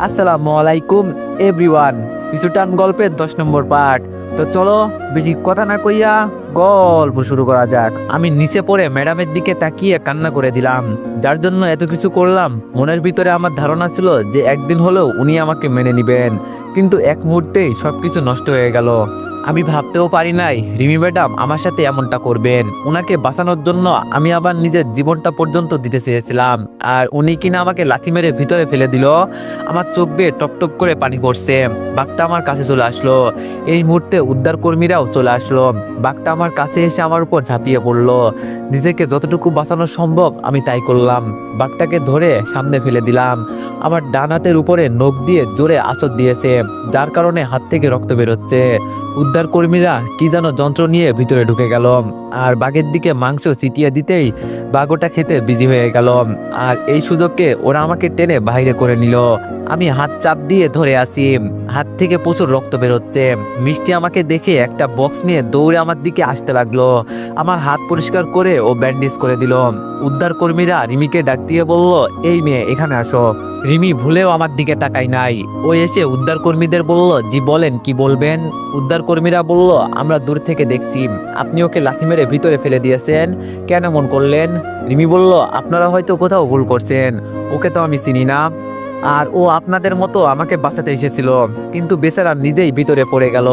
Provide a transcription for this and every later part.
আসসালামু আলাইকুম এভরিওয়ান। পিছুটান গল্পের 10 নম্বর পার্ট। তো চলো বেশি কথা না কইয়া গল্প শুরু করা যাক। আমি নিচে পড়ে ম্যাডামের দিকে তাকিয়ে কান্না করে দিলাম। যার জন্য এত কিছু করলাম, মনের ভিতরে আমার ধারণা ছিল যে একদিন হলেও উনি আমাকে মেনে নিবেন, কিন্তু এক মুহূর্তেই সবকিছু নষ্ট হয়ে গেল। আমি ভাবতেও পারি নাই রিমি ম্যাডাম আমার সাথে এমনটা করবেন। উনাকে বাঁচানোর জন্য আমি আবার নিজের জীবনটা পর্যন্ত দিতে চেয়েছিলাম, আর উনি কিনা আমাকে লাথি মেরে ভিতরে ফেলে দিল। আমার চোখ বেয়ে টপ টপ করে পানি পড়ছে। বাঘটা আমার কাছে চলে আসলো। এই মুহূর্তে উদ্ধার কর্মীরাও চলে আসলো। বাঘটা আমার কাছে এসে আমার উপর ঝাঁপিয়ে পড়লো। নিজেকে যতটুকু বাঁচানো সম্ভব আমি তাই করলাম। বাঘটাকে ধরে সামনে ফেলে দিলাম। আমার ডান হাতের উপরে নখ দিয়ে জোরে আঁচড় দিয়েছে, যার কারণে হাত থেকে রক্ত বেরোচ্ছে। উদ্ধার কর্মীরা কি যেন যন্ত্র নিয়ে ভিতরে ঢুকে গেল, আর বাঘের দিকে মাংস ছিটিয়ে দিতেই বাঘ ওটা খেতে বিজি হয়ে গেল। আর এই সুযোগকে ওরা আমাকে টেনে বাইরে করে নিল। আমি হাত চাপ দিয়ে ধরে আছি, হাত থেকে প্রচুর রক্ত বেরোচ্ছে। মিষ্টি আমাকে দেখে একটা বক্স নিয়ে দৌড়ে আমার দিকে আসতে লাগলো। আমার হাত পরিষ্কার করে ও ব্যান্ডেজ করে দিল। উদ্ধার কর্মীরা রিমিকে ডাক দিয়ে বলল, এই মেয়ে এখানে আসো। রিমি ভুলেও আমার দিকে তাকাই নাই। ও এসে উদ্ধার কর্মীদের বলল, জি বলেন, কি বলবেন। উদ্ধার কর্মীরা বলল, আমরা দূর থেকে দেখছি আপনি ওকে লাথি মেরে ভিতরে ফেলে দিয়েছেন, কেন এমন করলেন। রিমি বলল, আপনারা হয়তো কোথাও ভুল করছেন, ওকে তো আমি চিনি না, আর ও আপনাদের মতো আমাকে বাঁচাতে এসেছিল, কিন্তু বেচারা নিজেই ভিতরে পড়ে গেল।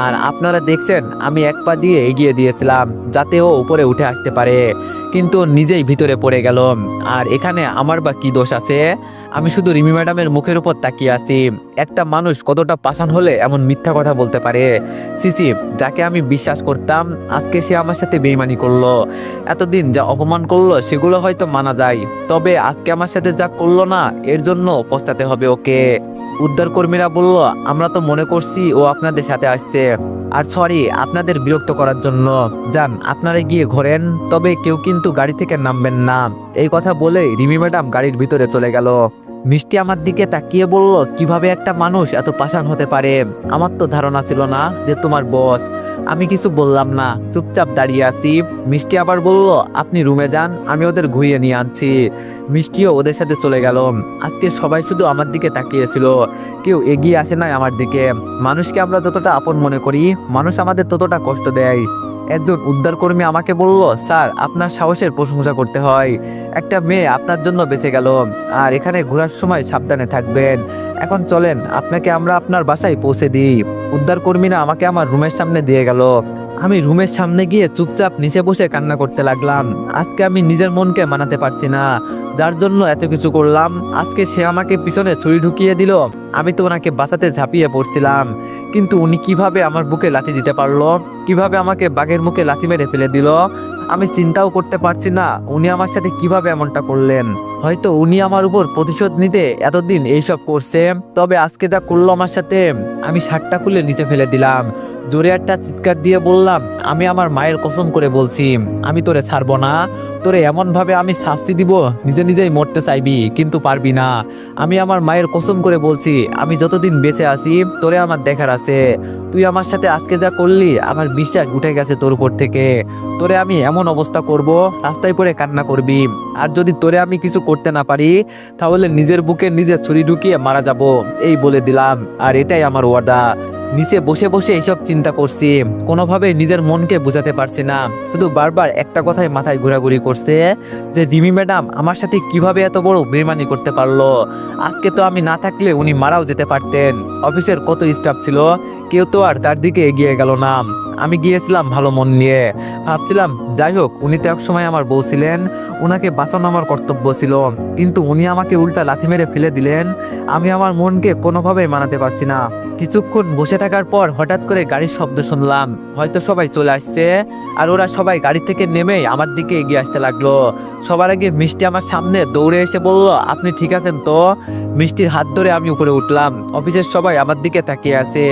আর আপনারা দেখছেন আমি এক পা দিয়ে এগিয়ে দিয়েছিলাম যাতে ও উপরে উঠে আসতে পারে, কিন্তু ও নিজেই ভিতরে পড়ে গেল। আর এখানে আমার বা কি দোষ আছে। আমি শুধু রিমি ম্যাডামের মুখের উপর তাকিয়ে আছি। একটা মানুষ কতটা পাষাণ হলে এমন মিথ্যা কথা বলতে পারে। সিসি, যাকে আমি বিশ্বাস করতাম আজকে সে আমার সাথে বেইমানি করলো। এতদিন যা অপমান করলো সেগুলো হয়তো মানা যায়, তবে আজকে আমার সাথে যা করলো না, এর জন্য পস্তাতে হবে ওকে। উদ্ধার কর্মীরা বলল, আমরা তো মনে করছি ও আপনাদের সাথে আসছে, আর সরি আপনাদের বিরক্ত করার জন্য। যান আপনারা গিয়ে ঘোরেন, তবে কেউ কিন্তু গাড়ি থেকে নামবেন না। এই কথা বলে রিমি ম্যাডাম গাড়ির ভিতরে চলে গেল। মিষ্টি আমার দিকে তাকিয়ে বলল, কিভাবে একটা মানুষ এত পাষাণ হতে পারে। আমার তো ধারণা ছিল না যে তোমার বস। আমি কিছু বললাম না, চুপচাপ দাঁড়িয়ে আছি। মিষ্টি আবার বলল, আপনি রুমে যান, আমি ওদের ঘুরিয়ে নিয়ে আনছি। মিষ্টিও ওদের সাথে চলে গেল। আজকে সবাই শুধু আমার দিকে তাকিয়েছিল, কেউ এগিয়ে আসে নাই আমার দিকে। মানুষকে আমরা যতটা আপন মনে করি, মানুষ আমাদের ততটা কষ্ট দেয়। একজন উদ্ধার কর্মী আমাকে বলল, স্যার আপনার সাহসের প্রশংসা করতে হয়, একটা মেয়ে আপনার জন্য বেঁচে গেল। আর এখানে ঘোরার সময় সাবধানে থাকবেন। এখন চলেন আপনাকে আমরা আপনার বাসায় পৌঁছে দিই। উদ্ধার কর্মীরা আমাকে আমার রুমের সামনে দিয়ে গেল। আমি রুমের সামনে গিয়ে চুপচাপ নিচে বসে কান্না করতে লাগলাম। আজকে আমি নিজের মনকে মানাতে পারছি না, যার জন্য এত কিছু করলাম। আজকে সে আমাকে পিছনে ছুরি ঢুকিয়ে দিল। আমি তো ওনাকে বাঁচাতে ঝাঁপিয়ে পড়ছিলাম, কিন্তু উনি কিভাবে আমার বুকে লাথি দিতে পারলো, কিভাবে আমাকে বাঘের মুখে লাথি মেরে ফেলে দিল। আমি চিন্তাও করতে পারছি না উনি আমার সাথে কিভাবে এমনটা করলেন। হয়তো উনি আমার উপর প্রতিশোধ নিতে এতদিন এইসব করছে, তবে আজকে যা করলো আমার সাথে, আমি শার্টটা খুলে নিচে ফেলে দিলাম। জোরে একটা চিৎকার দিয়ে বললাম, আমি আমার মায়ের কসম করে বলছি আমি তোরে ছাড়বো না। তোরে এমন ভাবে আমি শাস্তি দিব, নিজে নিজেই মরতে চাইবি কিন্তু পারবি না। আমি আমার মায়ের কসম করে বলছি, আমি যতদিন বেঁচে আছি তোরে আমার দেখার আছে। তুই আমার সাথে আজকে যা করলি, আমার বিশ্বাস উঠে গেছে তোর উপর থেকে। তোরে আমি এমন অবস্থা করব, রাস্তায় পড়ে কান্না করবি। আর যদি তোরে আমি কিছু করতে না পারি, তাহলে নিজের বুকে নিজে ছুরি ঢুকিয়ে মারা যাব, এই বলে দিলাম। আর এটাই আমার ওয়াদা। নিচে বসে বসে এইসব চিন্তা করছি, কোনোভাবে নিজের মনকে বোঝাতে পারছি না। শুধু বারবার একটা কথাই মাথায় ঘোরাঘুরি করছে, যে রিমি ম্যাডাম আমার সাথে কিভাবে এত বড় বেইমানি করতে পারলো। আজকে তো আমি না থাকলে উনি মারাও যেতে পারতেন। অফিসের কত স্টাফ ছিল, কেউ তো আর তার দিকে এগিয়ে গেল না। আমি গিয়েছিলাম ভালো মন নিয়ে, ভাবছিলাম যাই হোক, উনি তো এক সময় আমার বউ ছিলেন, উনাকে বাঁচানো আমার কর্তব্য ছিল, কিন্তু উনি আমাকে উল্টা লাথি মেরে ফেলে দিলেন। আমি আমার মনকে কোনোভাবেই মানাতে পারছি না। কিছুক্ষণ বসে থাকার পর হঠাৎ করে গাড়ির শব্দ শুনলাম, হয়তো সবাই চলে আসছে। আর ওরা সবাই গাড়ি থেকে নেমেই আমার দিকে এগিয়ে আসতে লাগলো। সবার আগে মিষ্টি আমার সামনে দৌড়ে এসে বলল, আপনি ঠিক আছেন তো। মিষ্টির হাত ধরে আমি উপরে উঠলাম। অফিসের সবাই আমার দিকে তাকিয়ে আছে।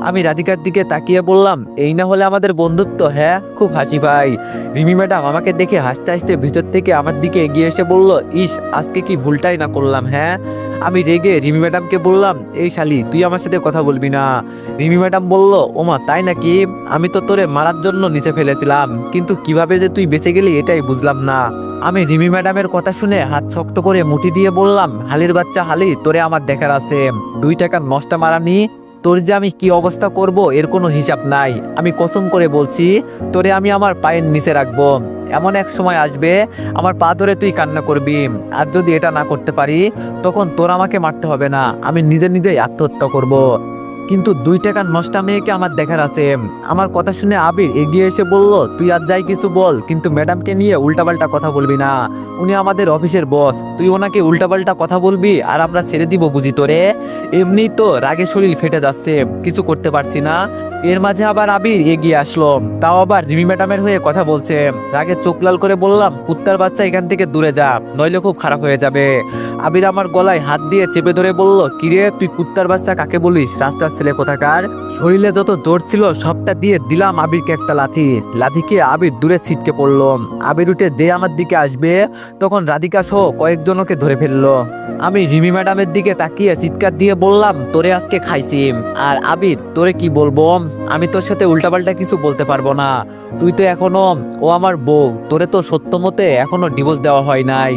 আমি রাধিকার দিকে তাকিয়ে বললাম, এই না হলে আমাদের বন্ধুত্ব। হ্যাঁ, খুব হাসি পাই। রিমি ম্যাডাম আমাকে দেখে হাসতে হাসতে ভিতর থেকে আমার দিকে এগিয়ে এসে বলল, ইস আজকে কি ভুলটাই না করলাম। হ্যাঁ, আমি রেগে রিমি ম্যাডামকে বললাম, এই শালি তুই আমার সাথে কথা বলবি না। রিমি ম্যাডাম বলল, ওমা তাই নাকি, আমি তো তোরে মারার জন্য নিচে ফেলেছিলাম, কিন্তু কিভাবে যে তুই বেঁচে গেলি এটাই বুঝলাম না। আমি রিমি ম্যাডামের কথা শুনে হাত শক্ত করে মুঠি দিয়ে বললাম, হালির বাচ্চা হালি, তোরে আমার দেখার আছে। 2 টাকা নষ্ট মারানি, তোর যে আমি কি অবস্থা করব এর কোনো হিসাব নাই। আমি কসম করে বলছি, তোরে আমি আমার পায়ের নিচে রাখবো। এমন এক সময় আসবে আমার পা ধরে তুই কান্না করবি। আর যদি এটা না করতে পারি, তখন তোর আমাকে মারতে হবে না, আমি নিজে নিজেই আত্মহত্যা করব। কিন্তু 2 টাকার নষ্টা মেয়েকে আমার দেখার আছে। আমার কথা শুনে আবির এগিয়ে এসে বলল, তুই আর যাই কিছু বল, কিন্তু ম্যাডামকে নিয়ে উল্টাপাল্টা কথা বলবি না। উনি আমাদের অফিসের বস, তুই ওনাকে উল্টাপাল্টা কথা বলবি আর আমরা ছেড়ে দিব বুঝি তোরে? এমনি তো রাগে শরীর ফেটে যাচ্ছে, কিছু করতে পারছি না। এর মাঝে আবার আবির এগিয়ে আসলো, তাও আবার রিমি ম্যাডামের হয়ে কথা বলছে। রাগে চোখ লাল করে বললাম, কুত্তার বাচ্চা এখান থেকে দূরে যা, নইলে খুব খারাপ হয়ে যাবে। আবির আমার গলায় হাত দিয়ে চেপে ধরে বলল, কিরে তুই কুত্তার বাচ্চা কাকে বলিস, রাস্তার ছেলে কোথাকার? শরীরে যত জোর ছিল সবটা দিয়ে দিলাম আবিরকে একটা লাথি। লাথিকে আবির দূরে ছিটকে পড়লো। আবির উঠে যে আমার দিকে আসবে, তখন রাধিকা সহ কয়েকজনকে ধরে ফেললো। আমি রিমি ম্যাডামের দিকে তাকিয়ে চিৎকার দিয়ে বললাম, তোরে আজকে খাইছি। আর আবির, তোরে কি বলবো, আমি তোর সাথে উল্টাপাল্টা কিছু বলতে পারবো না। তুই তো এখনো, ও আমার বউ, তোরে তো সত্য মতে এখনো ডিভোর্স দেওয়া হয় নাই।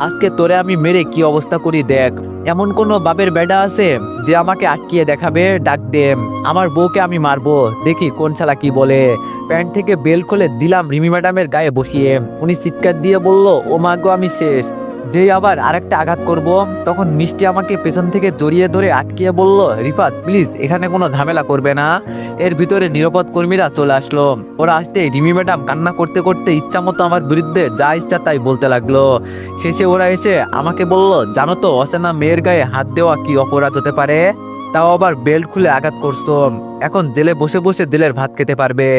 আজকে তোরে আমি মেরে কি অবস্থা করি দেখ। এমন কোন বাপের বেডা আছে যে আমাকে আটকিয়ে দেখাবে? ডাক দে, আমার বউকে আমি মারবো, দেখি কোন শালা কি বলে। প্যান্ট থেকে বেল খুলে দিলাম রিমি ম্যাডামের গায়ে বসিয়ে। উনি চিৎকার দিয়ে বলল, ও মা গো, আমি শেষ। যেই আবার আরেকটা আঘাত করব, তখন মিষ্টি আমাকে পেছন থেকে জড়িয়ে ধরে আটকিয়ে বলল, রিফাত প্লিজ এখানে কোনো ঝামেলা করবে না। এর ভিতরে নিরাপদ কর্মীরা চলে আসলো। ওরা আসতে রিমি ম্যাডাম কান্না করতে করতে ইচ্ছা মতো আমার বিরুদ্ধে যা ইচ্ছা তাই বলতে লাগলো। শেষে ওরা এসে আমাকে বলল, জানো তো অচেনা মেয়ের গায়ে হাত দেওয়া কি অপরাধ হতে পারে? তাও আবার বেল্ট খুলে আঘাত করছো, এখন জেলে বসে বসে জেলের ভাত খেতে পারবে।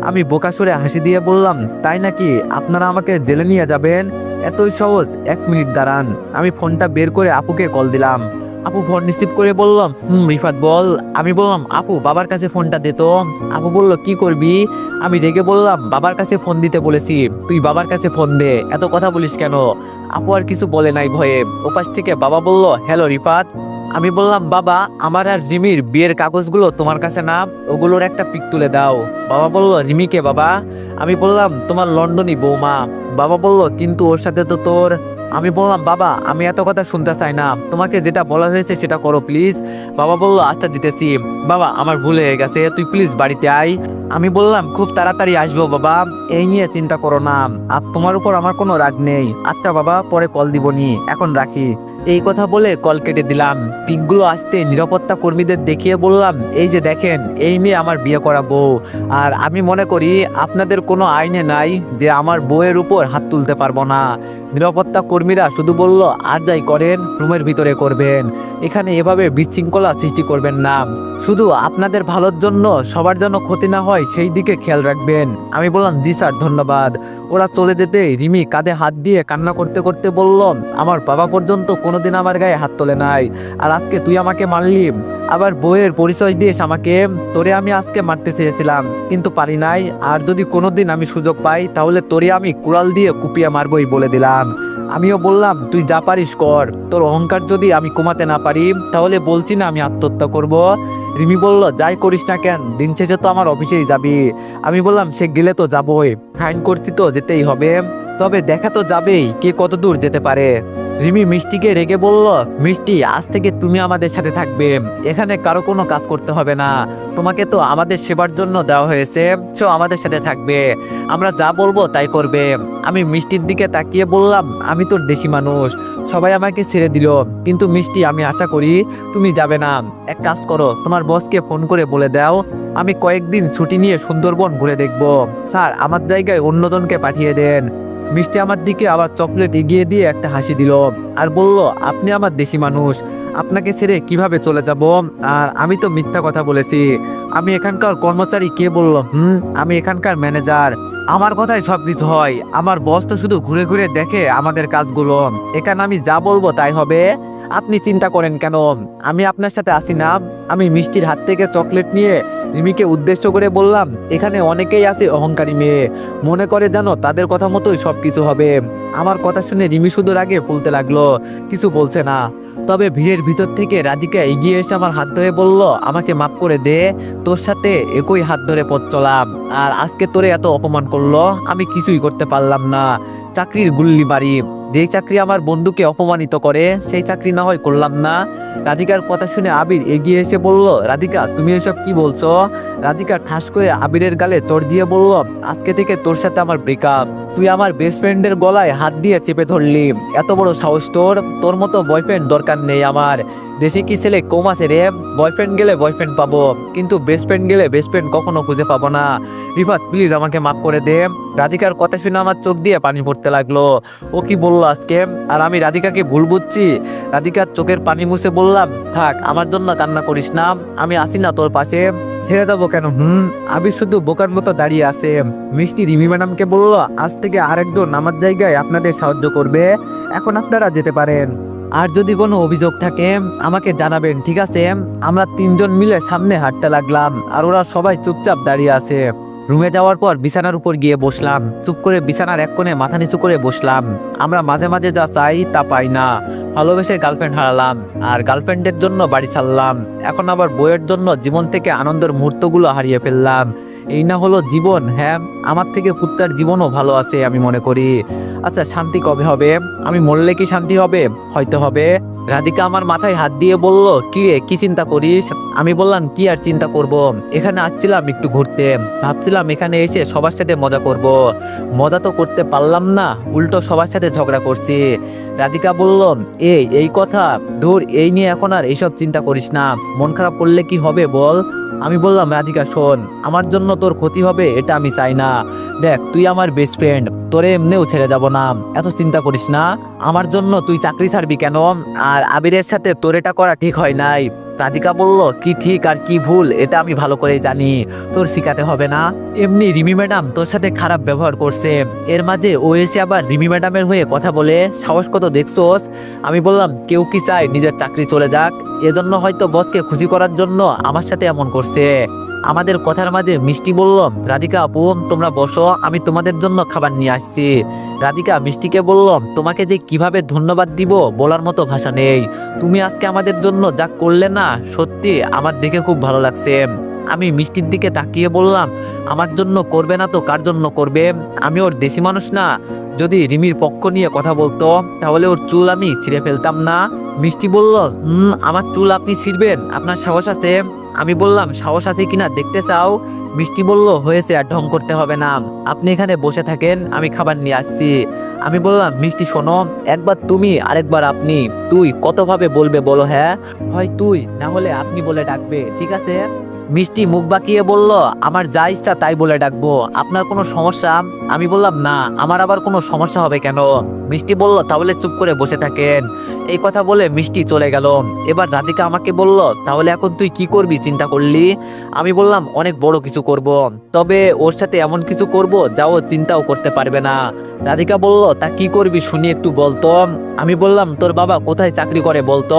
আমি বোকা সরে হাসি দিয়ে বললাম, তাই নাকি? আপনারা আমাকে জেলে নিয়ে যাবেন? এতই সহজ? 1 মিনিট দাঁড়ান। আমি ফোনটা বের করে আপুকে কল দিলাম। আপু ফোন রিসিভ করে বললাম, রিফাত বল। আমি বললাম, আপু বাবার কাছে ফোনটা দে তো। আপু বলল, কি করবি? আমি রেগে বললাম, বাবার কাছে ফোন দিতে বলেছি, তুই বাবার কাছে ফোন দে, এত কথা বলিস কেন? আপু আর কিছু বলে নাই ভয়ে। ওপাশ থেকে বাবা বলল, হ্যালো রিফাত। আমি বললাম, বাবা আমার আর রিমির বিয়ের কাগজগুলো তোমার কাছে না, ওগুলোর একটা পিক তুলে দাও। বাবা বলল, রিমিকে বাবা? আমি বললাম, তোমার লন্ডনী বৌমা। বাবা বলল, কিন্তু ওর সাথে তো তোর। আমি বললাম, বাবা আমি এত কথা শুনতে চাই না, তোমাকে যেটা বলা হয়েছে সেটা করো প্লিজ। বাবা বলল, আচ্ছা দিতেছি। বাবা আমার ভুল হয়ে গেছে, তুই প্লিজ বাড়িতে আয়। আমি বললাম, খুব তাড়াতাড়ি আসবো বাবা, এই নিয়ে চিন্তা করো না, আর তোমার উপর আমার কোনো রাগ নেই। আচ্ছা বাবা, পরে কল দিবনি, এখন রাখি। এই কথা বলে কল কেটে দিলাম। পিকগুলো আসতে নিরাপত্তা কর্মীদের দেখিয়ে বললাম, এই যে দেখেন, এই মেয়ে আমার বিয়ে করা বউ। আর আমি মনে করি আপনাদের কোনো আইনে নাই যে আমার বউয়ের উপর হাত তুলতে পারবো না। নিরাপত্তা কর্মীরা শুধু বলল, আর যাই করেন রুমের ভিতরে করবেন, এখানে এভাবে বিশৃঙ্খলা সৃষ্টি করবেন না। শুধু আপনাদের ভালোর জন্য, সবার যেন ক্ষতি না হয় সেই দিকে খেয়াল রাখবেন। আমি বললাম, জি স্যার ধন্যবাদ। ওরা চলে যেতে রিমি কাঁধে হাত দিয়ে কান্না করতে করতে বলল, আমার বাবা পর্যন্ত কোনোদিন আমার গায়ে হাত তোলে নাই, আর আজকে তুই আমাকে মারলি, আবার বউয়ের পরিচয় দিয়েছ আমাকে। তোরে আমি আজকে মারতে চেয়েছিলাম, কিন্তু পারি নাই। আর যদি কোনোদিন আমি সুযোগ পাই, তাহলে তোরে আমি কুড়াল দিয়ে কুপিয়ে মারবই বলে দিলাম। আমিও বললাম, তুই যা পারিস কর, তোর অহংকার যদি আমি কমাতে না পারি, তাহলে বলছি না আমি আত্মহত্যা করব। রিমি বলল, যাই করিস না কেন, দিন শেষে তো আমার অফিসেই যাবি। আমি বললাম, সে গেলে তো যাবই, ফাইন করছি তো যেতেই হবে, তবে দেখা তো যাবেই কে কত দূর যেতে পারে। রিমি মিষ্টিকে রেগে বলল, মিষ্টি আজ থেকে তুমি আমাদের সাথে থাকবে, এখানে কারো কোনো কাজ করতে হবে না, তোমাকে তো আমাদের সেবার জন্য দেওয়া হয়েছে, সো আমাদের সাথে থাকবে, আমরা যা বলবো তাই করবে। আমি মিষ্টির দিকে তাকিয়ে বললাম, আমি তোর দেশি মানুষ, সবাই আমাকে ছেড়ে দিল, কিন্তু মিষ্টি আমি আশা করি তুমি যাবে না। এক কাজ করো, তোমার বসকে ফোন করে বলে দাও আমি কয়েকদিন ছুটি নিয়ে সুন্দরবন ঘুরে দেখব। স্যার আমার জায়গায় অন্যজনকে পাঠিয়ে দেন। মিষ্টি আমার দিকে আবার চকলেট এগিয়ে দিয়ে একটা হাসি দিল আর বলল, আপনি আমার দেশি মানুষ, আপনাকে ছেড়ে কিভাবে চলে যাব? আর আমি তো মিথ্যা কথা বলেছি, আমি এখানকার কর্মচারী। কে বলল? আমি এখানকার ম্যানেজার, আমার কথাই সবকিছু হয়, আমার বস তো শুধু ঘুরে ঘুরে দেখে আমাদের কাজগুলো, এখানে আমি যা বলবো তাই হবে, আপনি চিন্তা করেন কেন, আমি আপনার সাথে আসি না। আমি মিষ্টির হাত থেকে চকলেট নিয়ে রিমিকে উদ্দেশ্য করে বললাম, এখানে অনেকেই আছে অহংকারী মেয়ে, মনে করে জানো তাদের কথা মতোই সবকিছু হবে। আমার কথা শুনে রিমি শুধু রাগে ফুলতে লাগলো, কিছু বলছে না। তবে ভিড়ের ভিতর থেকে রাধিকা এগিয়ে এসে আমার হাত ধরে বলল, আমাকে মাফ করে দে, তোর সাথে একই হাত ধরে পথ চলাম, আর আজকে তোরে এত অপমান করলো, আমি কিছুই করতে পারলাম না। চাকরির গুল্লি মারি। যেই চাকরি আমার বন্ধুকে অপমানিত করে সেই চাকরি না হয় করলাম না। রাধিকার কথা শুনে আবির এগিয়ে এসে বলল, রাধিকা তুমি এসব কি বলছো? রাধিকা ঠাস করে আবিরের গালে চড় দিয়ে বলল, আজকে থেকে তোর সাথে আমার ব্রেকআপ। তুই আমার বেস্ট ফ্রেন্ডের গলায় হাত দিয়ে চেপে ধরলি, এত বড় সাহস তোর? তোর মতো বয়ফ্রেন্ড দরকার নেই আমার। দেশে কি ছেলে কম আছে রে? বয়ফ্রেন্ড গেলে বয়ফ্রেন্ড পাবো, কিন্তু বেস্ট ফ্রেন্ড গেলে বেস্ট ফ্রেন্ড কখনো খুঁজে পাবো না। রিফাত প্লিজ আমাকে মাফ করে দে। রাধিকার কথা শুনে আমার চোখ দিয়ে পানি পড়তে লাগলো। ও কি বললো আজকে? আর আমি রাধিকাকে ভুল বুঝছি? রাধিকার চোখের পানি মুছে বললাম, থাক আমার জন্য কান্না করিস না, আমি আসি না তোর পাশে। ছেড়ে দেবো কেন? আবির শুধু বোকার মতো দাঁড়িয়ে আছে। মিষ্টি রিমি ম্যাডামকে বলল, আজ থেকে আরেকজন আমার জায়গায় আপনাদের সাহায্য করবে, এখন আপনারা যেতে পারেন। আর যদি কোনো অভিযোগ থাকে আমাকে জানাবেন, ঠিক আছে? আমরা তিনজন মিলে সামনে হাঁটতে লাগলাম, আর ওরা সবাই চুপচাপ দাঁড়িয়ে আছে। রুমে যাওয়ার পর বিছানার উপর গিয়ে বসলাম, চুপ করে বিছানার এক কোণে মাথা নিচু করে বসলাম। আমরা মাঝে মাঝে যা চাই তা পাই না। ভালোবেসে গার্লফ্রেন্ড হারালাম, আর গার্লফ্রেন্ডের জন্য বাড়ি ছাড়লাম। এখন আবার বইয়ের জন্য জীবন থেকে আনন্দের মুহূর্তগুলো হারিয়ে ফেললাম। এই না হলো জীবন? হ্যাঁ, আমার থেকে কুত্তার জীবনও ভালো আছে আমি মনে করি। আচ্ছা, শান্তি কবে হবে? আমি মরলে কি শান্তি হবে? হয়তো হবে। রাধিকা আমার মাথায় হাত দিয়ে বলল, কি রে কি চিন্তা করিস? আমি বললাম, কি আর চিন্তা করব, এখানে আসছিলাম একটু ঘুরতে, ভাবছিলাম এখানে এসে সবার সাথে মজা করব। মজা তো করতে পারলাম না, উল্টো সবার সাথে ঝগড়া করছি। রাধিকা বলল, এই কথা, ধুর, এই নিয়ে এখন আর এইসব চিন্তা করিস না, মন খারাপ করলে কি হবে বল? আমি বললাম, রাধিকা শোন, আমার জন্য তোর ক্ষতি হবে এটা আমি চাই না। দেখ তুই আমার বেস্ট ফ্রেন্ড, তোরে এমনিও ছেড়ে যাব না, এত চিন্তা করিস না। আমার জন্য তুই চাকরি ছাড়বি কেন? আর আবিরের সাথে তোর এটা করা ঠিক হয় নাই। রাধিকা বলল, কি ঠিক আর কি ভুল এটা আমি ভালো করেই জানি, তোর শিখাতে হবে না। এমনি রিমি ম্যাডাম তোর সাথে খারাপ ব্যবহার করছে, এর মাঝে ও এসে আবার রিমি ম্যাডামের হয়ে কথা বলে, সাহস কত দেখছোস? আমি বললাম, কেউ কি চায় নিজের চাকরি চলে যাক? এজন্য হয়তো বসকে খুশি করার জন্য আমার সাথে এমন করছে। আমাদের কথার মাঝে মিষ্টি বলল, রাধিকা আপু তোমরা বসো, আমি তোমাদের জন্য খাবার নিয়ে আসছি। রাধিকা মিষ্টিকে বলল, তোমাকে যে কিভাবে ধন্যবাদ দিব বলার মতো ভাষা নেই। তুমি আজকে আমাদের জন্য যা করলে না, সত্যি আমার দেখে খুব ভালো লাগছে। আমি মিষ্টির দিকে তাকিয়ে বললাম, আমার জন্য করবে না তো কার জন্য করবে? আমি ওর দেশি মানুষ না? যদি রিমির পক্ষ নিয়ে কথা বলতো তাহলে ওর চুল আমি ছিঁড়ে ফেলতাম না। মিষ্টি বলল, আমার চুল আপনি ছিঁড়বেন? আপনার সাহস আছে? আমি বললাম, সাহস আছে কিনা দেখতে চাও? মিষ্টি বলল, হয়েছে, আর ঢং করতে হবে না, আপনি এখানে বসে থাকেন, আমি খাবার নিয়ে আসছি। আমি বললাম, মিষ্টি শোনো, একবার তুমি আরেকবার আপনি, তুই কতভাবে বলবে বলো? হ্যাঁ, হয় তুই না হলে আপনি বলে ডাকবে, ঠিক আছে? মিষ্টি মুখ বাঁকিয়ে বলল, আমার যা ইচ্ছা তাই বলে ডাকবো, আপনার কোনো সমস্যা? আমি বললাম, না, আমার আবার কোনো সমস্যা হবে কেন? মিষ্টি বলল, তাহলে চুপ করে বসে থাকেন। এই কথা বলে মিষ্টি চলে গেল। এবার রাধিকা আমাকে বলল, তাহলে এখন তুই কি করবি চিন্তা করলি? আমি বললাম, অনেক বড় কিছু করব, তবে ওর সাথে এমন কিছু করব যা ও চিন্তাও করতে পারবে না। রাধিকা বলল, তা কি করবি শুনি একটু বলতো। আমি বললাম, তোর বাবা কোথায় চাকরি করে বলতো।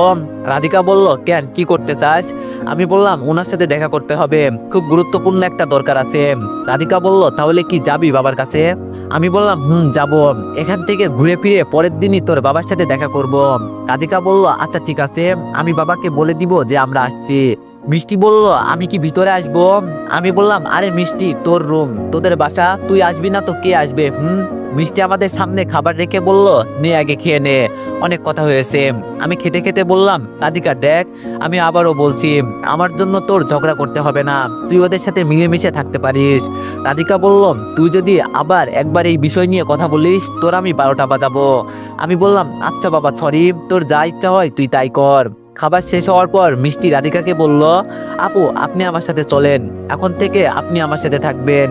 রাধিকা বলল, কেন, কি করতে চাস? আমি বললাম, ওনার সাথে দেখা করতে হবে, খুব গুরুত্বপূর্ণ একটা দরকার আছে। রাধিকা বলল, তাহলে কি যাবি বাবার কাছে? আমি বললাম, যাব, এখান থেকে ঘুরে ফিরে পরের দিনই তোর বাবার সাথে দেখা করব। রাধিকা বলল, আচ্ছা ঠিক আছে, আমি বাবাকে বলে দিব যে আমরা আসছি। মিষ্টি বলল, আমি কি ভিতরে আসবো? আমি বললাম, আরে মিষ্টি, তোর রুম, তোদের বাসা, তুই আসবি না তো কে আসবে? মিষ্টি আমাদের সামনে খাবার রেখে বলল, নে আগে খেয়ে নে, অনেক কথা হয়েছে। আমি খেতে খেতে বললাম, রাধিকা দেখ, আমি আবারও বলছি, আমার জন্য তোর ঝগড়া করতে হবে না, তুই ওদের সাথে মিলেমিশে থাকতে পারিস। রাধিকা বলল, তুই যদি আবার একবার এই বিষয় নিয়ে কথা বলিস তোর আমি 12টা বাজাবো। আমি বললাম, আচ্ছা বাবা সরি, তোর যা ইচ্ছা হয় তুই তাই কর। খাবার শেষ হওয়ার পর মিষ্টি রাধিকাকে বলল, আপু আপনি আমার সাথে চলেন, এখন থেকে আপনি আমার সাথে থাকবেন।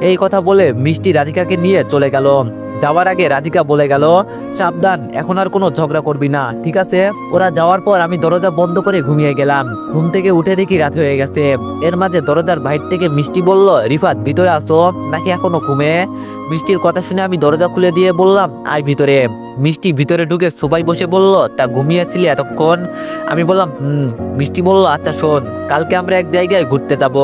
এই কথা বলে মিষ্টি রাধিকাকে নিয়ে চলে গেল। যাওয়ার আগে রাধিকা বলে গেল, সাবধান, এখন আর কোনো ঝগড়া করবি না, ঠিক আছে? ওরা যাওয়ার পর আমি দরজা বন্ধ করে ঘুমিয়ে গেলাম। ঘুম থেকে উঠে দেখি রাত হয়ে গেছে। এর মাঝে দরজার বাইর থেকে মিষ্টি বলল, রিফাত ভিতরে আসো নাকি এখনো ঘুমে? মিষ্টির কথা শুনে আমি দরজা খুলে দিয়ে বললাম, আয় ভিতরে। মিষ্টি ভিতরে ঢুকে সোফায় বসে বলল, তা ঘুমিয়েছিলি এতক্ষণ? আমি বললাম, মিষ্টি বলল, আচ্ছা শোন, কালকে আমরা এক জায়গায় ঘুরতে যাব,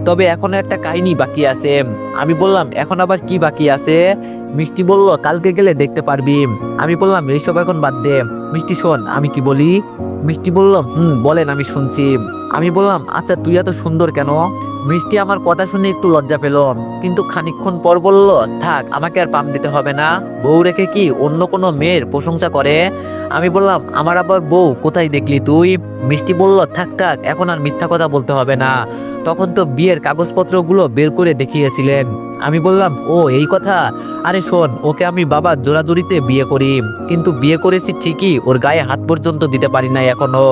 তবে এখনো একটা কাহিনী বাকি আছে। আমি বললাম, এখন আবার কি বাকি আছে? মিষ্টি বলল, কালকে গেলে দেখতে পারবি। আমি বললাম, এইসব এখন বাদ দে, মিষ্টি শোন আমি কি বলি। মিষ্টি বলল, বলেন, আমি শুনছি। আমি বললাম, আচ্ছা তুই এত সুন্দর কেন? মিষ্টি আমার কথা শুনে একটু লজ্জা পেল, কিন্তু খানিকক্ষণ পর বলল, থাক, আমাকে আর পাম দিতে হবে না। বউ রেখে কি অন্য কোনো মেয়ের প্রশংসা করে? আমি বললাম, আমার আবার বউ কোথায় দেখলি তুই? মিষ্টি বলল, থাক থাক, এখন আর মিথ্যা কথা বলতে হবে না, তখন তো বিয়ের কাগজপত্রগুলো বের করে দেখিয়েছিলেন। আমি বললাম, ও এই কথা। আরে শোন, ওকে আমি বাবার জোরাজুরিতে বিয়ে করি, কিন্তু বিয়ে করেছি ঠিকই, ওর গায়ে হাত পর্যন্ত দিতে পারি নাই এখনো।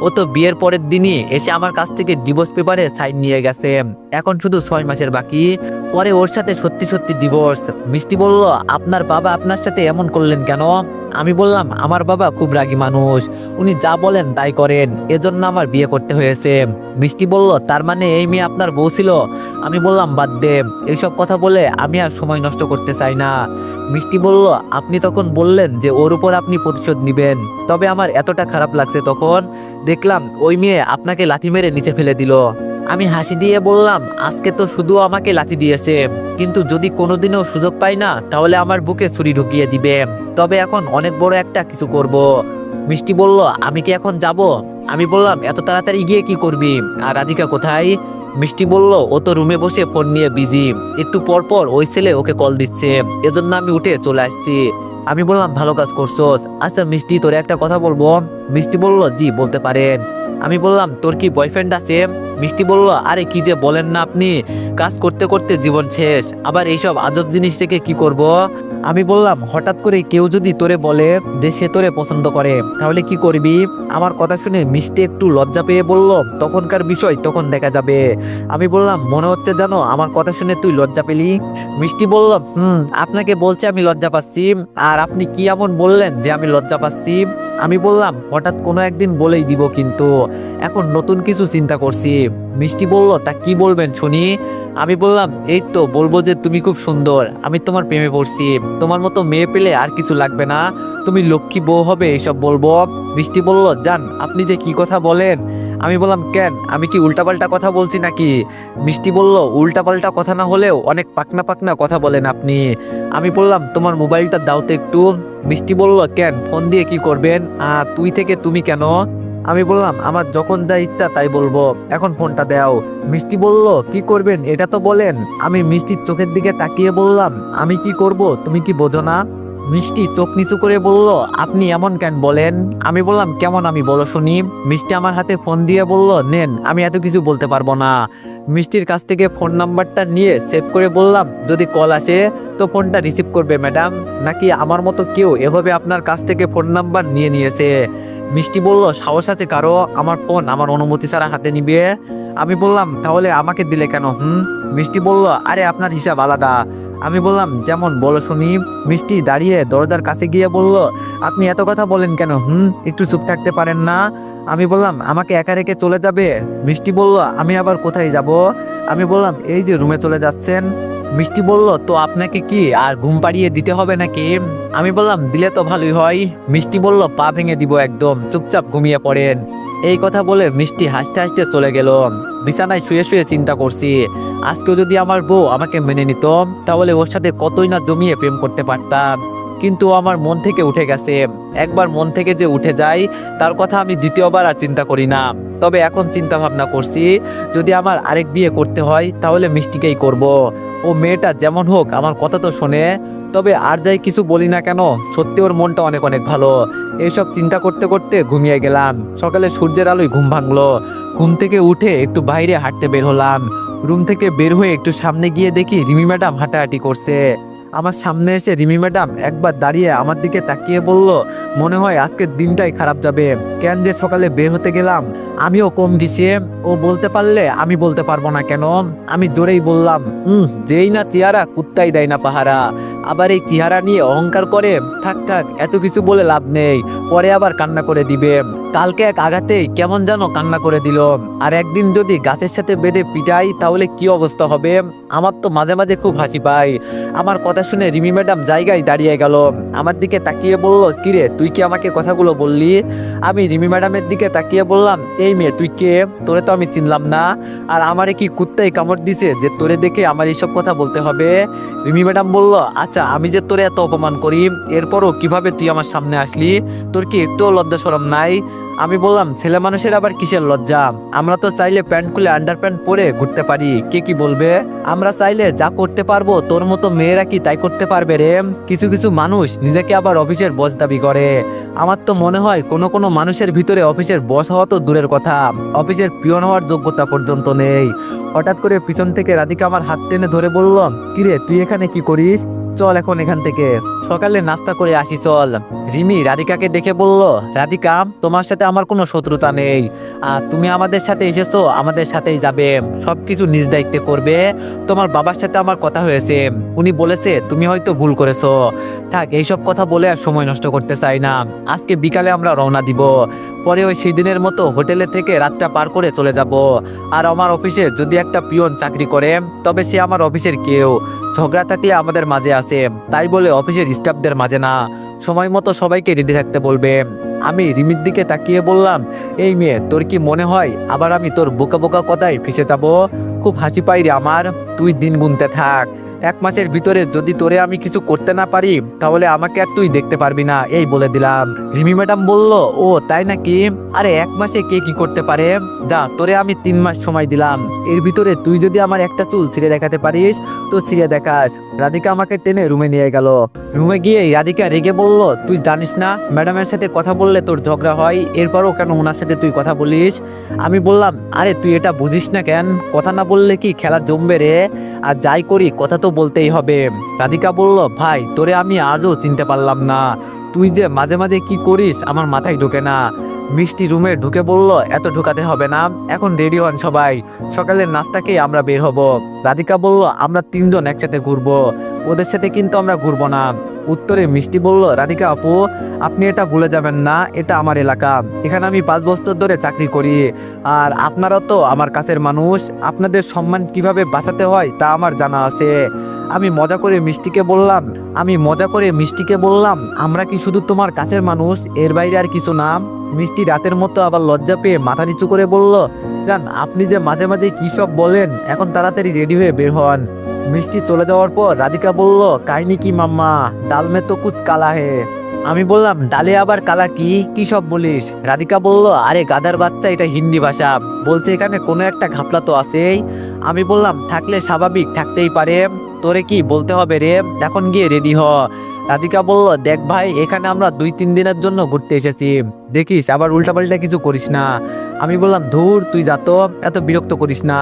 ও তো বিয়ের পরের দিনই এসে আমার কাছ থেকে ডিভোর্স পেপারে সাইন নিয়ে গেছে। এখন শুধু 6 মাসের বাকি, পরে ওর সাথে সত্যি সত্যি ডিভোর্স। মিষ্টি বলল, আপনার বাবা আপনার সাথে এমন করলেন কেন? আমি বললাম, আমার বাবা খুব রাগী মানুষ, উনি যা বলেন তাই করেন, এজন্য আমার বিয়ে করতে হয়েছে। মিষ্টি বলল, তার মানে এই মেয়ে আপনার বউ ছিল? আমি বললাম, বাদ দে, এইসব কথা বলে আমি আর সময় নষ্ট করতে চাই না। মিষ্টি বলল, আপনি তখন বললেন যে ওর উপর আপনি প্রতিশোধ নিবেন, তবে আমার এতটা খারাপ লাগছে তখন দেখলাম ওই মেয়ে আপনাকে লাথি মেরে নিচে ফেলে দিল। আমি হাসি দিয়ে বললাম, আজকে তো শুধু আমাকে লাথি দিয়েছে, কিন্তু যদি কোনোদিনও সুযোগ পাই না তাহলে আমার বুকে ছুরি ঢুকিয়ে দিবে। তবে এখন অনেক বড় একটা কিছু করব। মিষ্টি বলল, আমি কি এখন যাব? আমি বললাম, এত তাড়াতাড়ি গিয়ে কি করবি? আর রাধিকা কোথায়? মিষ্টি বলল, ও তো রুমে বসে ফোন নিয়ে বিজি, একটু পর পর ওই ছেলে ওকে কল দিচ্ছে, এজন্য আমি উঠে চলে আসছি। আমি বললাম, ভালো কাজ করছোস। আচ্ছা মিষ্টি, তোরে একটা কথা বলবো। মিষ্টি বলল, জি বলতে পারেন। আমি বললাম, তোর কি বয়ফ্রেন্ড আছে? মিষ্টি বলল, আরে কি যে বলেন না আপনি, কাজ করতে করতে জীবন শেষ, আবার এইসব আজব জিনিস থেকে কি করব? আমি বললাম, হঠাৎ করে কেউ যদি তোরে বলে যে সে তোরে পছন্দ করে, তাহলে কি করবি? আমার কথা শুনে মিষ্টি একটু লজ্জা পেয়ে বলল, তখনকার বিষয় তখন দেখা যাবে। আমি বললাম, মনে হচ্ছে জানো আমার কথা শুনে তুই লজ্জা পেলি? মিষ্টি বলল, আপনাকে বলছে আমি লজ্জা পাচ্ছি, আর আপনি কি এমন বললেন যে আমি লজ্জা পাচ্ছি? আমি বললাম, হঠাৎ কোনো একদিন বলেই দিব, কিন্তু এখন নতুন কিছু চিন্তা করছি। মিষ্টি বলল, তা কি বলবেন শুনি? আমি বললাম, এই তো বলবো যে তুমি খুব সুন্দর, আমি তোমার প্রেমে পড়ছি, তোমার মতো মেয়ে পেলে আর কিছু লাগবে না, তুমি লক্ষ্মী বউ হবে, এইসব বলবো। মিষ্টি বলল, জান আপনি যে কি কথা বলেন। আমি বললাম, কেন, আমি কি উল্টাপাল্টা কথা বলছি নাকি? মিষ্টি বলল, উল্টাপাল্টা কথা না হলেও অনেক পাকনা পাকনা কথা বলেন আপনি। আমি বললাম, তোমার মোবাইলটা দাও তো একটু। মিষ্টি বলল, কেন, ফোন দিয়ে কি করবেন? তুই থেকে তুমি কেন? আমি বললাম, আমার যখন যা ইচ্ছা তাই বলবো, এখন ফোনটা দাও। মিষ্টি বলল, কি করবেন এটা তো বলেন। আমি মিষ্টির চোখের দিকে তাকিয়ে বললাম, আমি কি করব তুমি কি বোঝো না? মিষ্টি চোখ নিচু করে বলল, আপনি এমন কেন বলেন? আমি বললাম, কেমন আমি বলো শুনি। মিষ্টি আমার হাতে ফোন দিয়ে বলল, নেন, আমি এত কিছু বলতে পারবো না। মিষ্টির কাছ থেকে ফোন নাম্বারটা নিয়ে সেভ করে বললাম, যদি কল আসে তো ফোনটা রিসিভ করবে ম্যাডাম, নাকি আমার মতো কেউ এভাবে আপনার কাছ থেকে ফোন নাম্বার নিয়ে নিয়েছে? মিষ্টি বলল, সাহস আছে কারো আমার ফোন আমার অনুমতি ছাড়া হাতে নিবে? আমি বললাম, তাহলে আমাকে দিলে কেন? মিষ্টি বলল, আরে আপনার হিসাব আলাদা। আমি বললাম, যেমন বলো শুনি। মিষ্টি দাঁড়িয়ে দরজার কাছে গিয়ে বলল, আপনি এত কথা বলেন কেন? একটু চুপ থাকতে পারেন না? আমি বললাম, আমাকে একা রেখে চলে যাবে? মিষ্টি বলল, আমি আবার কোথায় যাব? আমি বললাম, এই যে রুমে চলে যাচ্ছেন। মিষ্টি বলল, তো আপনাকে কি আর ঘুম পাড়িয়ে দিতে হবে নাকি? আমি বললাম, দিলে তো ভালোই হয়। মিষ্টি বলল, পা ভেঙে দিব একদম, চুপচাপ ঘুমিয়ে পড়েন। এই কথা বলে মিষ্টি হাসতে হাসতে চলে গেল। বিছানায় শুয়ে শুয়ে চিন্তা করছি, আজকেও যদি আমার বউ আমাকে মেনে নিত, তাহলে ওর সাথে কতই না জমিয়ে প্রেম করতে পারতাম। কিন্তু ও আমার মন থেকে উঠে গেছে। একবার মন থেকে যে উঠে যায়, তার কথা আমি দ্বিতীয়বার আর চিন্তা করি না। তবে এখন চিন্তা ভাবনা করছি, যদি আমার আরেক বিয়ে করতে হয় তাহলে মিষ্টিকেই করব। ও মেয়েটা যেমন হোক আমার কথা তো শোনে। তবে আর যাই কিছু বলি না কেন, সত্যি ওর মনটা অনেক অনেক ভালো। এইসব চিন্তা করতে করতে ঘুমিয়ে গেলাম। সকালে সূর্যের আলোয় ঘুম ভাঙলো। ঘুম থেকে উঠে একটু বাইরে হাঁটতে বের হলাম। রুম থেকে বের হয়ে একটু সামনে গিয়ে দেখি রিমি ম্যাডাম হাঁটাহাঁটি করছে। আমার সামনে এসে রিমি ম্যাডাম একবার দাঁড়িয়ে আমার দিকে তাকিয়ে বলল, মনে হয় আজকের দিনটাই খারাপ যাবে। কেন যে সকালে বের হতে গেলাম। আমিও কম গেছি। ও বলতে পারলে আমি বলতে পারবো না কেন? আমি জোরেই বললাম, যেই না চেহারা কুত্তাই দেয় না পাহারা। আবার এই চেহারা নিয়ে অহংকার করে, থাক থাক, এত কিছু বলে লাভ নেই, পরে আবার কান্না করে দিবে। কালকে এক আঘাতেই কেমন যেন কান্না করে দিল। আর একদিন যদি গাছের সাথে বেঁধে পিটাই তাহলে কি অবস্থা হবে? আমার তো মাঝে মাঝে খুব হাসি পায়। আমার কথা শুনে রিমি ম্যাডাম জায়গায় দাঁড়িয়ে গেল। আমার দিকে তাকিয়ে বলল, কিরে তুই কি আমাকে কথাগুলো বললি? আমি রিমি ম্যাডামের দিকে তাকিয়ে বললাম, এই মেয়ে তুই কে? তোরে তো আমি চিনলাম না। আর আমারে কি কুত্তাই কামড় দিছে যে তোরে দেখে আমার এইসব কথা বলতে হবে? রিমি ম্যাডাম বলল, আচ্ছা আচ্ছা আমি যে তোরে এত অপমান করি এরপরও কিভাবে তুই আমার সামনে আসলি? তোর কি একটুও লজ্জা শরম নাই? আমি বললাম ছেলে মানুষের আবার কিসের লজ্জা? আমরা তো চাইলে প্যান্ট খুলে আন্ডার প্যান্ট পরে ঘুরতে পারি, কে কি বলবে? আমরা চাইলে যা করতে পারবো তোর মতো মেয়েরা কি তাই করতে পারবে রে? কিছু কিছু মানুষ নিজেকে আবার অফিসের বস দাবি করে। আমার তো মনে হয় কোনো কোনো মানুষের ভিতরে অফিসের বস হওয়া তো দূরের কথা, অফিসের পিয়ন হওয়ার যোগ্যতা পর্যন্ত নেই। হঠাৎ করে পিছন থেকে রাধিকা আমার হাত টেনে ধরে বলল, কিরে তুই এখানে কি করিস? চল এখন এখান থেকে, সকালে নাস্তা করে আসি চল। রিমি রাধিকাকে দেখে বলল, রাধিকা তোমার সাথে আমার কোনো শত্রুতা নেই, আর তুমি আমাদের সাথে এসেছো, আমাদের সাথেই যাবে, সবকিছু নিজ দায়িত্বে করবে। তোমার বাবার সাথে আমার কথা হয়েছে, উনি বলেছে তুমি হয়তো ভুল করেছো। থাক এইসব কথা বলে আর সময় নষ্ট করতে চাই না, আজকে বিকালে আমরা রওনা দিব। পরে ওই সেই দিনের মতো হোটেলে থেকে রাতটা পার করে চলে যাব। আর আমার অফিসে যদি একটা পিয়ন চাকরি করে তবে সে আমার অফিসের কেউ, ঝগড়া থাকলে আমাদের মাঝে আছে, তাই বলে অফিসের স্টাফদের মাঝে না। সময় মতো সবাইকে রেডি থাকতে বলবে। আমি রিমির দিকে তাকিয়ে বললাম, এই মেয়ে তোর কি মনে হয় আবার আমি তোর বোকা বোকা কথায় ফেসে যাবো? খুব হাসি পাই রে আমার, তুই দিন গুনতে থাক। 1 মাসের ভিতরে যদি তোরে আমি কিছু করতে না পারি তাহলে আমাকে আর তুই দেখতে পারবি না, এই বলে দিলাম। রিমি ম্যাডাম বলল, ও তাই নাকি? আরে 1 মাসে কে কি করতে পারে? দা তোরে আমি 3 মাস সময় দিলাম, এর ভিতরে তুই যদি আমার একটা চুল ছিঁড়ে দেখাতে পারিস তো ছিঁড়ে দেখাস। রাধিকা আমাকে টেনে রুমে নিয়ে গেল। রুমে গিয়ে রাধিকা রেগে বলল, তুই জানিস না ম্যাডামের সাথে কথা বললে তোর ঝগড়া হয়, এরপরও কেন ওনার সাথে তুই কথা বলিস? আমি বললাম, আরে তুই এটা বুঝিস না কেন? কথা না বললে কি খেলা জমবে রে? আর যাই করি কথা তো বলতেই হবে। রাধিকা বলল, ভাই তোরে আমি আজও চিনতে পারলাম না, তুই যে মাঝে মাঝে কি করিস আমার মাথায় ঢোকে না। মিষ্টি রুমে ঢুকে বলল, এত ঢুকাতে হবে না, এখন রেডি হন সবাই, সকালের নাস্তাকেই আমরা বের হব। রাধিকা বলল, আমরা 3 জন একসাথে ঘুরবো, ওদের সাথে কিন্তু আমরা ঘুরবো না। উত্তরে মিষ্টি বলল, রাধিকা আপু আপনি এটা ভুলে যাবেন না, এটা আমার এলাকা, এখানে আমি 5 বছর ধরে চাকরি করি, আর আপনারা তো আমার কাছের মানুষ, আপনাদের সম্মান কিভাবে বাঁচাতে হয় তা আমার জানা আছে। আমি মজা করে মিষ্টিকে বললাম, আমরা কি শুধু তোমার কাছের মানুষ, এর বাইরে আর কিছু না? মিষ্টি রাতের মতো আবার লজ্জা পেয়ে মাথা নিচু করে বলল, জান আপনি যে মাঝে মাঝে কি সব বলেন, এখন তাড়াতাড়ি রেডি হয়ে বের হন। মিষ্টি চলে যাওয়ার পর রাধিকা বলল, কাহিনী কি মাম্মা, ডাল মে তো কুছ কালা হে। আমি বললাম, ডালে আবার কালা কি সব বলিস? রাধিকা বলল, আরে গাধার বাচ্চা, এটা হিন্দি ভাষা, বলছে এখানে কোনো একটা ঘাপলা তো আছেই। আমি বললাম, থাকলে স্বাভাবিক থাকতেই পারে, তোরে কি বলতে হবে রে, এখন গিয়ে রেডি হ। রাধিকা বলল, দেখ ভাই এখানে আমরা 2-3 দিনের জন্য ঘুরতে এসেছি, দেখিস আবার উল্টাপাল্টা কিছু করিস না। আমি বললাম, ধুর তুই যা তো, এত বিরক্ত করিস না।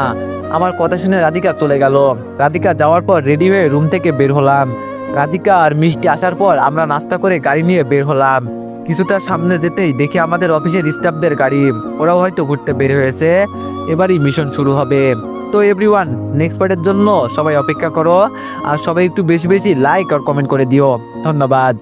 আমার কথা শুনে রাধিকা চলে গেল। রাধিকা যাওয়ার পর রেডি হয়ে রুম থেকে বের হলাম। রাধিকা আর মিষ্টি আসার পর আমরা নাস্তা করে গাড়ি নিয়ে বের হলাম। কিছুটা সামনে যেতেই দেখি আমাদের অফিসের স্টাফদের গাড়ি, ওরাও হয়তো ঘুরতে বের হয়েছে, এবারই মিশন শুরু হবে। তো এভরিওয়ান, নেক্সট পার্টের জন্য সবাই অপেক্ষা করো, আর সবাই একটু বেশি বেশি লাইক আর কমেন্ট করে দিও। ধন্যবাদ।